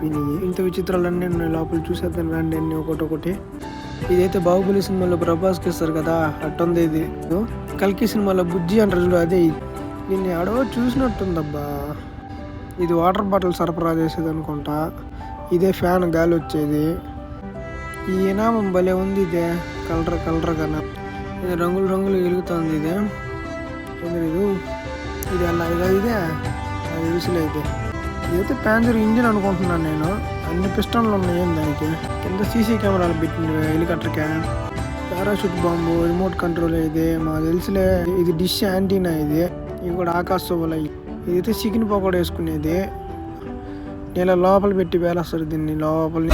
అయిపోయినాయి. ఇంత విచిత్రాలన్నీ ఉన్నాయి లోపల. చూసేద్దాం రండి అన్ని ఒకటి. ఇదైతే బాహుబలి సినిమాలో ప్రభాస్కి ఇస్తారు కదా, అట్టుంది ఇది. కల్కి సినిమాలో బుజ్జి అంటారు చూడు, అదే. దీన్ని ఆడో చూసినట్టుందబ్బా. ఇది వాటర్ బాటిల్ సరఫరా చేసేది అనుకుంటా. ఇదే ఫ్యాన్, గాలి వచ్చేది. ఈ ఇనామం భలే ఉంది. ఇదే కలర్ కన్నా ఇది రంగులు వెలుగుతుంది. ఇది అలా ఇదే అది తెలుసులేదు. ఇదైతే ప్యాన్జర్ ఇంజిన్ అనుకుంటున్నాను నేను. అన్ని పిస్టన్లు ఉన్నాయి దానికి. కింద సీసీ కెమెరాలు పెట్టింది హెలికాప్టర్కే. Parachute bomb, remote control. ఇది మాకు తెలుసులే. ఇది డిష్ యాంటీనా. ఇవి కూడా ఆకాశ శోభలు. ఇదైతే చికెన్ పకోడా వేసుకునేది. నీళ్ళ లోపల పెట్టి వేలేస్తారు దీన్ని లోపల.